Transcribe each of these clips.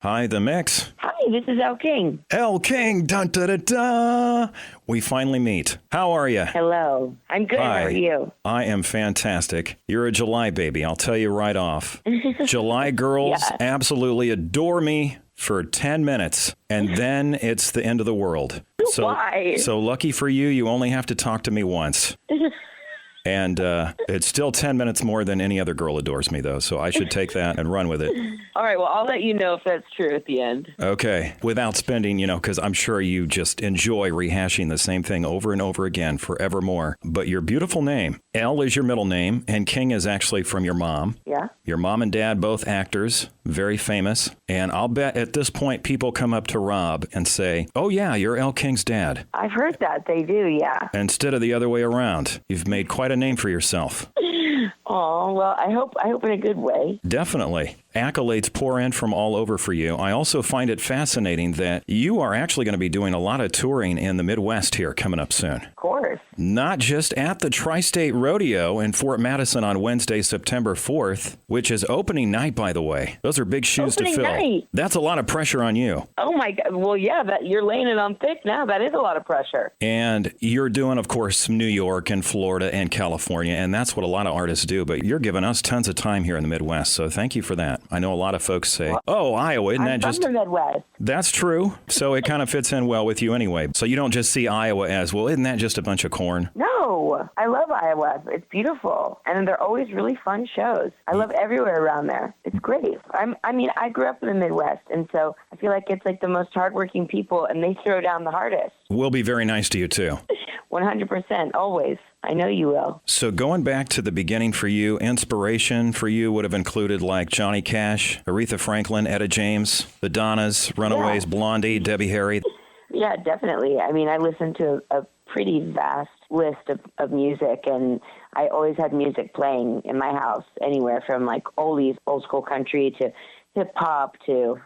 Hi, The Mix. Hi, this is Elle King. Elle King, dun da da da. We finally meet. How are you? Hello. I'm good. Hi. How are you? I am fantastic. You're a July baby, I'll tell you right off. July girls absolutely adore me for 10 minutes, and then it's the end of the world. Why? So lucky for you, you only have to talk to me once. And it's still 10 minutes more than any other girl adores me, though, so I should take that and run with it. All right, well, I'll let you know if that's true at the end. Okay, without spending, because I'm sure you just enjoy rehashing the same thing over and over again forevermore. But your beautiful name, Elle is your middle name, and King is actually from your mom. Yeah? Your mom and dad, both actors, very famous. And I'll bet at this point people come up to Rob and say, oh, yeah, you're Elle King's dad. I've heard that. They do, yeah. Instead of the other way around. You've made quite a name for yourself. Oh, well, I hope in a good way. Definitely. Accolades pour in from all over for you. I also find it fascinating that you are actually going to be doing a lot of touring in the Midwest here coming up soon. Of course. Not just at the Tri-State Rodeo in Fort Madison on Wednesday, September 4th, which is opening night, by the way. Those are big shoes to fill. Night. That's a lot of pressure on you. Oh, my God. Well, yeah, you're laying it on thick now. That is a lot of pressure. And you're doing, of course, New York and Florida and California, and that's what a lot of artists do. But you're giving us tons of time here in the Midwest, so thank you for that. I know a lot of folks say, oh, Iowa, isn't that just... I'm from the Midwest. That's true. So it kind of fits in well with you anyway. So you don't just see Iowa as, well, isn't that just a bunch of corn? No, I love Iowa. It's beautiful. And they're always really fun shows. I love everywhere around there. It's great. I grew up in the Midwest, and so I feel like it's like the most hardworking people, and they throw down the hardest. We'll be very nice to you, too. 100%, always. I know you will. So going back to the beginning for you, inspiration for you would have included like Johnny Cash, Aretha Franklin, Etta James, the Donnas, Runaways, Blondie, Debbie Harry. Yeah, definitely. I listen to a pretty vast list of music, and I always had music playing in my house, anywhere from like oldies, old school country, to hip hop, to,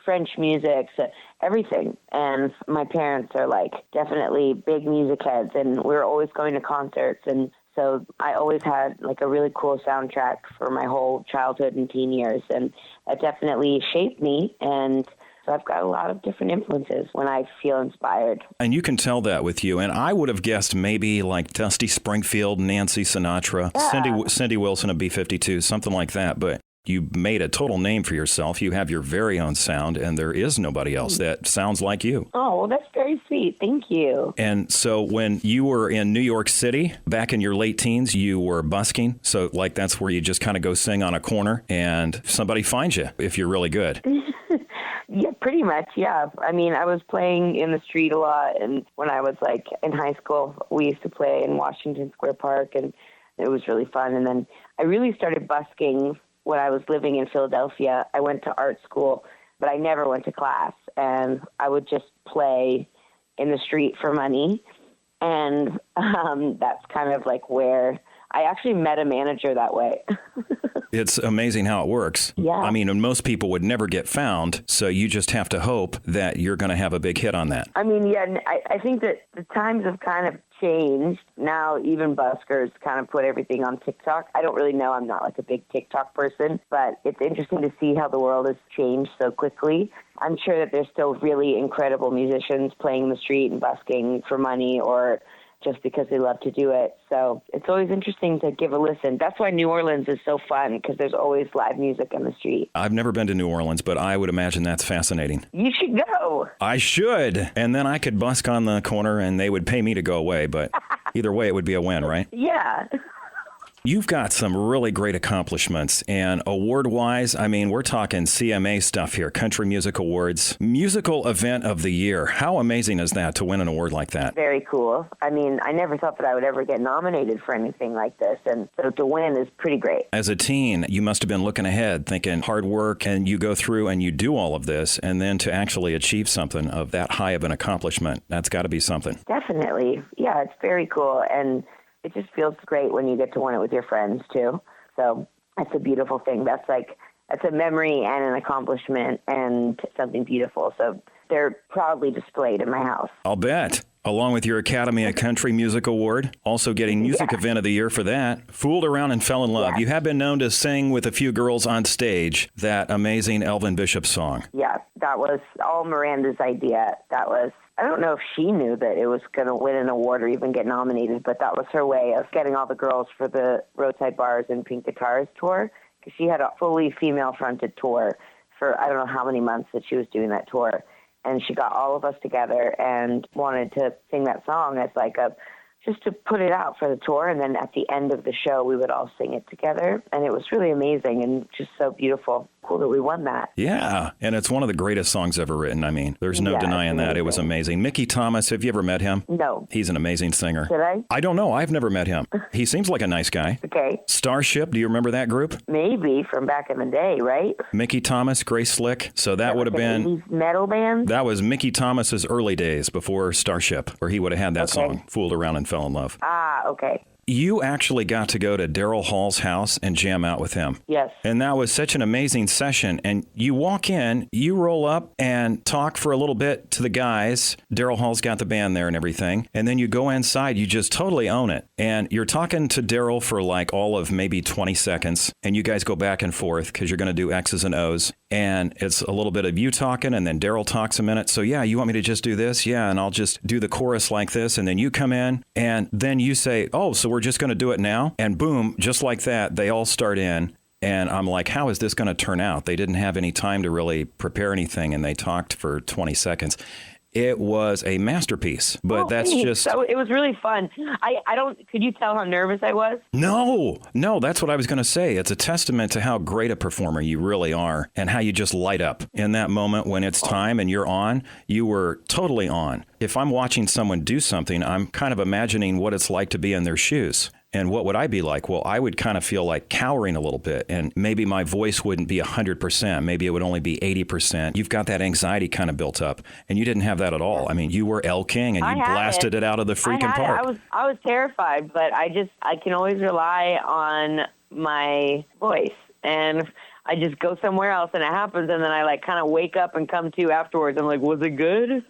French music, so everything. And my parents are like definitely big music heads, and we were always going to concerts. And so I always had like a really cool soundtrack for my whole childhood and teen years. And that definitely shaped me. And so I've got a lot of different influences when I feel inspired. And you can tell that with you. And I would have guessed maybe like Dusty Springfield, Nancy Sinatra, Cindy Wilson of B-52, something like that. But you made a total name for yourself. You have your very own sound, and there is nobody else that sounds like you. Oh, well, that's very sweet. Thank you. And so when you were in New York City, back in your late teens, you were busking. So like that's where you just kind of go sing on a corner, and somebody finds you if you're really good. Yeah, pretty much, yeah. I was playing in the street a lot, and when I was like in high school, we used to play in Washington Square Park, and it was really fun. And then I really started busking when I was living in Philadelphia. I went to art school, but I never went to class, and I would just play in the street for money. And that's kind of like where I actually met a manager that way. It's amazing how it works. Yeah. And most people would never get found, so you just have to hope that you're going to have a big hit on that. I think that the times have kind of changed. Now even buskers kind of put everything on TikTok. I don't really know. I'm not like a big TikTok person, but it's interesting to see how the world has changed so quickly. I'm sure that there's still really incredible musicians playing in the street and busking for money or just because they love to do it. So it's always interesting to give a listen. That's why New Orleans is so fun, because there's always live music in the street. I've never been to New Orleans, but I would imagine that's fascinating. You should go. I should. And then I could busk on the corner and they would pay me to go away. But either way, it would be a win, right? Yeah. You've got some really great accomplishments, and award-wise, we're talking CMA stuff here, Country Music Awards, Musical Event of the Year. How amazing is that to win an award like that? Very cool. I never thought that I would ever get nominated for anything like this, and so to win is pretty great. As a teen, you must have been looking ahead, thinking hard work, and you go through and you do all of this, and then to actually achieve something of that high of an accomplishment, that's got to be something. Definitely. Yeah, it's very cool, and it just feels great when you get to win it with your friends, too. So that's a beautiful thing. That's a memory and an accomplishment and something beautiful. So they're proudly displayed in my house. I'll bet. Along with your Academy of Country Music Award, also getting Music Event of the Year for that. Fooled Around and Fell in Love. You have been known to sing with a few girls on stage that amazing Elvin Bishop song. Yeah, that was all Miranda's idea. I don't know if she knew that it was going to win an award or even get nominated, but that was her way of getting all the girls for the Roadside Bars and Pink Guitars tour, because she had a fully female-fronted tour for I don't know how many months that she was doing that tour. And she got all of us together and wanted to sing that song as just to put it out for the tour. And then at the end of the show, we would all sing it together. And it was really amazing and just so beautiful. Cool that we won that. Yeah. And it's one of the greatest songs ever written. I mean, there's no denying that. It was amazing. Mickey Thomas, have you ever met him? No. He's an amazing singer. Did I? I don't know. I've never met him. He seems like a nice guy. Okay. Starship, do you remember that group? Maybe from back in the day, right? Mickey Thomas, Grace Slick. So that would have been... metal band? That was Mickey Thomas's early days before Starship, where he would have had that song, Fooled Around and Fell in Love. Ah, okay. You actually got to go to Daryl Hall's house and jam out with him. Yes. And that was such an amazing session. And you walk in, you roll up and talk for a little bit to the guys. Daryl Hall's got the band there and everything. And then you go inside, you just totally own it. And you're talking to Daryl for like all of maybe 20 seconds. And you guys go back and forth because you're going to do X's and O's. And it's a little bit of you talking and then Daryl talks a minute. So yeah, you want me to just do this? Yeah. And I'll just do the chorus like this. And then you come in and then you say, oh, so we're just going to do it now. And boom, just like that, they all start in. And I'm like, how is this going to turn out? They didn't have any time to really prepare anything. And they talked for 20 seconds. It was a masterpiece, but that's just... So it was really fun. Could you tell how nervous I was? No, that's what I was going to say. It's a testament to how great a performer you really are and how you just light up in that moment when it's time and you're on. You were totally on. If I'm watching someone do something, I'm kind of imagining what it's like to be in their shoes. And what would I be like? Well, I would kind of feel like cowering a little bit, and maybe my voice wouldn't be 100%. Maybe it would only be 80%. You've got that anxiety kind of built up, and you didn't have that at all. I mean, you were Elle King, and you blasted it out of the freaking park. I was terrified, but I can always rely on my voice, and I just go somewhere else, and it happens, and then I kind of wake up and come to afterwards. I'm like, was it good?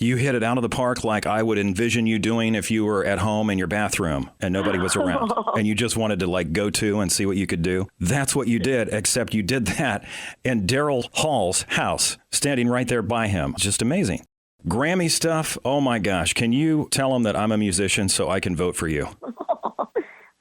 You hit it out of the park like I would envision you doing if you were at home in your bathroom and nobody was around and you just wanted to go to and see what you could do. That's what you did, except you did that in Daryl Hall's house, standing right there by him. Just amazing. Grammy stuff. Oh my gosh. Can you tell him that I'm a musician so I can vote for you?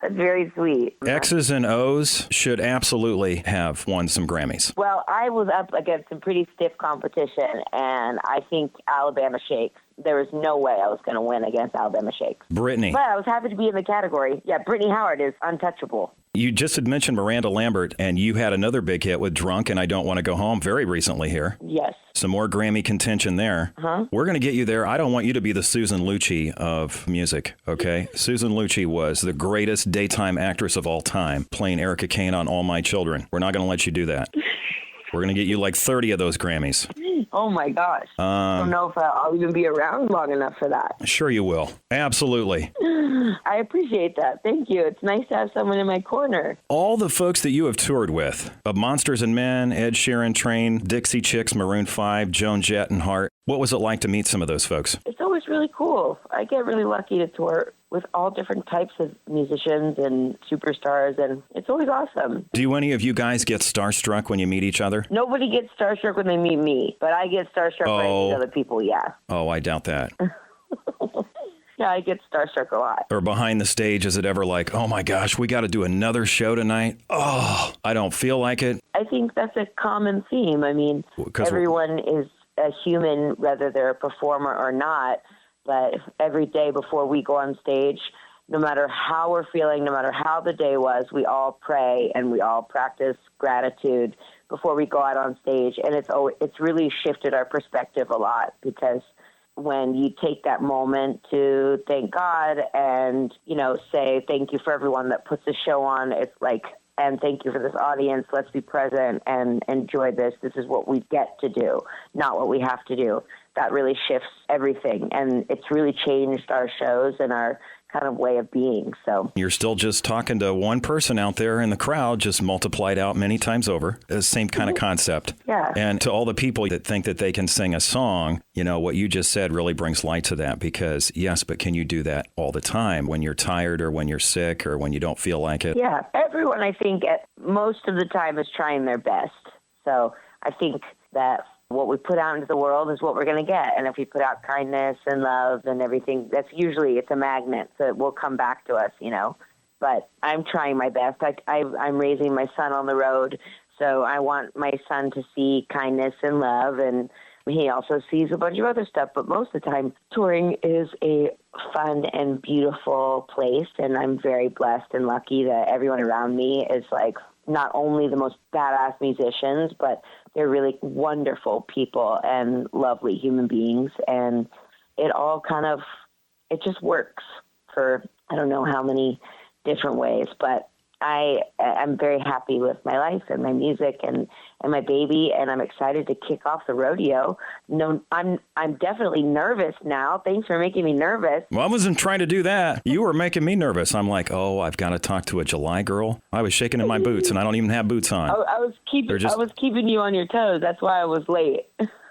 That's very sweet. X's and O's should absolutely have won some Grammys. Well, I was up against some pretty stiff competition, and I think Alabama Shakes. There was no way I was going to win against Alabama Shakes. Brittany. But I was happy to be in the category. Yeah, Brittany Howard is untouchable. You just had mentioned Miranda Lambert, and you had another big hit with Drunk and I Don't Want to Go Home very recently here. Yes. Some more Grammy contention there. We're going to get you there. I don't want you to be the Susan Lucci of music, okay? Susan Lucci was the greatest daytime actress of all time, playing Erica Kane on All My Children. We're not going to let you do that. We're going to get you 30 of those Grammys. Oh, my gosh. I don't know if I'll even be around long enough for that. Sure you will. Absolutely. I appreciate that. Thank you. It's nice to have someone in my corner. All the folks that you have toured with, of Monsters and Men, Ed Sheeran, Train, Dixie Chicks, Maroon 5, Joan Jett, and Heart. What was it like to meet some of those folks? It's always really cool. I get really lucky to tour with all different types of musicians and superstars, and it's always awesome. Do any of you guys get starstruck when you meet each other? Nobody gets starstruck when they meet me, but I get starstruck when I meet other people, yeah. Oh, I doubt that. Yeah, I get starstruck a lot. Or behind the stage, is it ever like, oh my gosh, we got to do another show tonight? Oh, I don't feel like it. I think that's a common theme. I mean, everyone is a human, whether they're a performer or not. But every day before we go on stage, no matter how we're feeling, no matter how the day was, we all pray and we all practice gratitude before we go out on stage. And it's really shifted our perspective a lot, because when you take that moment to thank God and, say thank you for everyone that puts the show on, it's like, and thank you for this audience. Let's be present and enjoy this. This is what we get to do, not what we have to do. That really shifts everything. And it's really changed our shows and our kind of way of being. So you're still just talking to one person out there in the crowd, just multiplied out many times over. The same kind of concept. Yeah. And to all the people that think that they can sing a song, what you just said really brings light to that, because yes, but can you do that all the time when you're tired or when you're sick or when you don't feel like it? Yeah. Everyone, I think, most of the time is trying their best. So I think that what we put out into the world is what we're going to get. And if we put out kindness and love and everything, it's a magnet. So it will come back to us, But I'm trying my best. I'm raising my son on the road. So I want my son to see kindness and love. And he also sees a bunch of other stuff. But most of the time, touring is a fun and beautiful place. And I'm very blessed and lucky that everyone around me is like not only the most badass musicians, but they're really wonderful people and lovely human beings. And it all it just works for, I don't know how many different ways, but I'm very happy with my life and my music and my baby, and I'm excited to kick off the rodeo. No, I'm definitely nervous now. Thanks for making me nervous. Well, I wasn't trying to do that. You were making me nervous. I'm like, oh, I've got to talk to a July girl. I was shaking in my boots, and I don't even have boots on. I was keeping you on your toes. That's why I was late.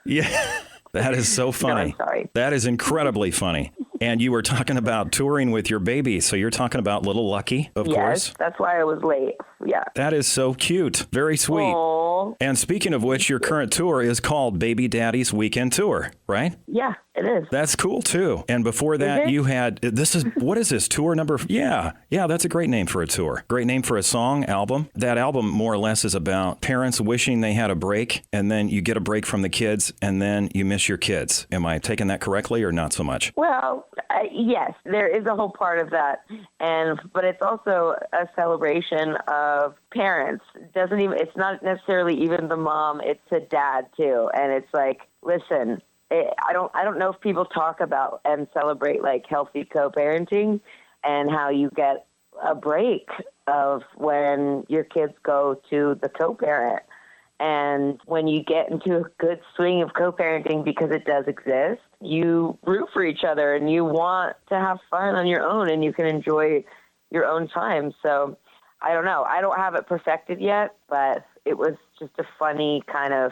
Yeah. That is so funny. No, I'm sorry. That is incredibly funny. And you were talking about touring with your baby. So you're talking about little Lucky, of course. Yes, that's why I was late. Yeah. That is so cute. Very sweet. Aww. And speaking of which, your current tour is called Baby Daddy's Weekend Tour, right? Yeah, it is. That's cool, too. And before that, you had, what is this, tour number? Yeah, that's a great name for a tour. Great name for a song, album. That album more or less is about parents wishing they had a break, and then you get a break from the kids, and then you miss your kids. Am I taking that correctly or not so much? Well, yes, there is a whole part of that, but it's also a celebration of parents. It's not necessarily even the mom; it's a dad too, and it's like, listen, I don't know if people talk about and celebrate like healthy co-parenting and how you get a break of when your kids go to the co-parent. And when you get into a good swing of co-parenting, because it does exist, you root for each other and you want to have fun on your own and you can enjoy your own time. So I don't know. I don't have it perfected yet, but it was just a funny kind of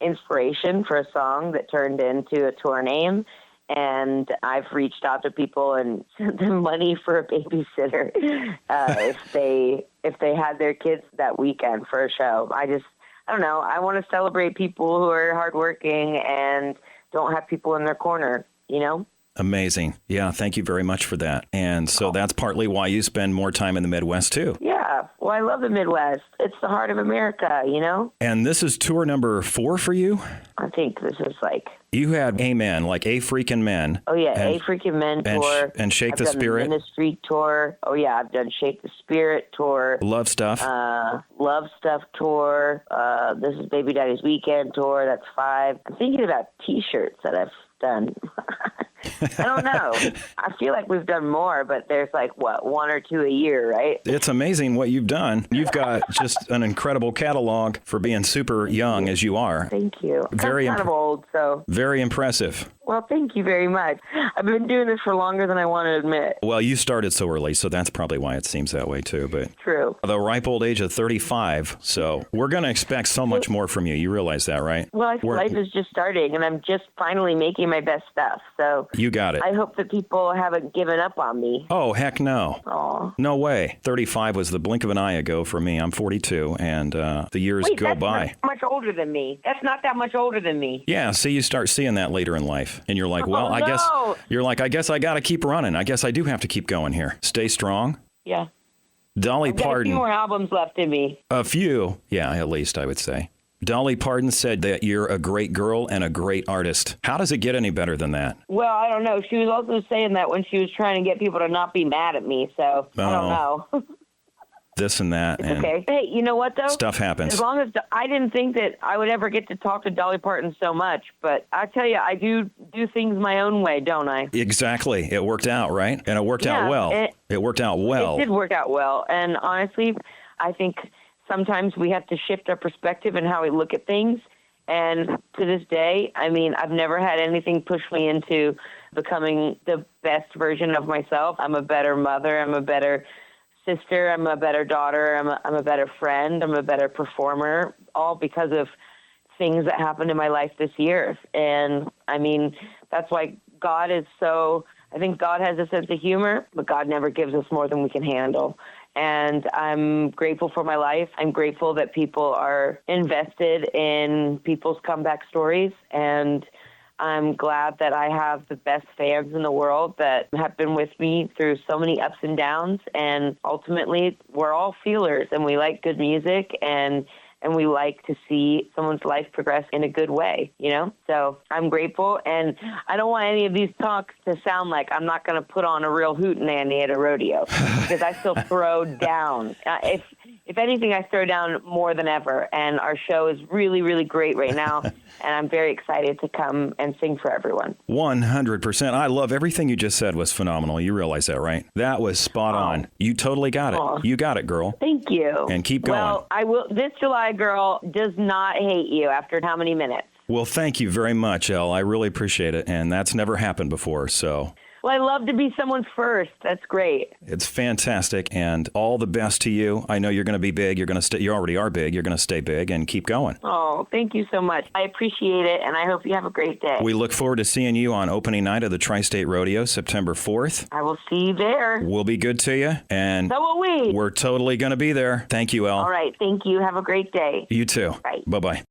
inspiration for a song that turned into a tour name. And I've reached out to people and sent them money for a babysitter if they had their kids that weekend for a show. I don't know. I want to celebrate people who are hardworking and don't have people in their corner, Amazing. Yeah, thank you very much for that. And so that's partly why you spend more time in the Midwest, too. Yeah. Well, I love the Midwest. It's the heart of America, And this is tour number 4 for you? I think this is like... You had Amen, like A Freaking Men. Oh, yeah, A Freaking Men tour. And Shake the Spirit. I've done the Ministry tour. Oh, yeah, I've done Shake the Spirit tour. Love Stuff. Love Stuff tour. This is Baby Daddy's Weekend tour. That's 5. I'm thinking about T-shirts that I've done. I don't know. I feel like we've done more, but there's like, 1 or 2 a year, right? It's amazing what you've done. You've got just an incredible catalog for being super young as you are. Thank you. I'm kind of old, so. Very impressive. Well, thank you very much. I've been doing this for longer than I want to admit. Well, you started so early, so that's probably why it seems that way, too. But true. The ripe old age of 35, so we're going to expect so much more from you. You realize that, right? Well, life is just starting, and I'm just finally making my best stuff. So you got it. I hope that people haven't given up on me. Oh, heck no. Aw. No way. 35 was the blink of an eye ago for me. I'm 42, and the years go by. That's not much older than me. That's not that much older than me. Yeah, see, you start seeing that later in life, and you're like, well, I guess I got to keep running. I guess I do have to keep going here. Stay strong. Yeah. Dolly Parton. A few more albums left in me. A few. Yeah, at least I would say. Dolly Parton said that you're a great girl and a great artist. How does it get any better than that? Well, I don't know. She was also saying that when she was trying to get people to not be mad at me, so I don't know. This and that. It's okay. Hey, you know what, though? Stuff happens. As long as I didn't think that I would ever get to talk to Dolly Parton so much, but I tell you, I do things my own way, don't I? Exactly. It worked out, right? And it worked out well. It worked out well. It did work out well. And honestly, I think sometimes we have to shift our perspective and how we look at things. And to this day, I mean, I've never had anything push me into becoming the best version of myself. I'm a better mother. I'm a better sister. I'm a better daughter. I'm a better friend. I'm a better performer, all because of things that happened in my life this year. And I mean, that's why I think God has a sense of humor, but God never gives us more than we can handle. And I'm grateful for my life. I'm grateful that people are invested in people's comeback stories. And I'm glad that I have the best fans in the world that have been with me through so many ups and downs. And ultimately, we're all feelers, and we like good music, and we like to see someone's life progress in a good way, you know? So I'm grateful, and I don't want any of these talks to sound like I'm not going to put on a real hootenanny at a rodeo, because I still throw down. If anything, I throw down more than ever, and our show is really, really great right now, and I'm very excited to come and sing for everyone. 100%. I love everything you just said was phenomenal. You realize that, right? That was spot on. You totally got it. You got it, girl. Thank you. And keep going. Well, I will. This July girl does not hate you after how many minutes? Well, thank you very much, Elle. I really appreciate it, and that's never happened before, so... Well, I love to be someone's first. That's great. It's fantastic, and all the best to you. I know you're going to be big. You're going to stay. You already are big. You're going to stay big and keep going. Oh, thank you so much. I appreciate it, and I hope you have a great day. We look forward to seeing you on opening night of the Tri-State Rodeo, September 4th. I will see you there. We'll be good to you, and so will we. We're totally going to be there. Thank you, Elle. All right. Thank you. Have a great day. You too. Bye. Bye-bye.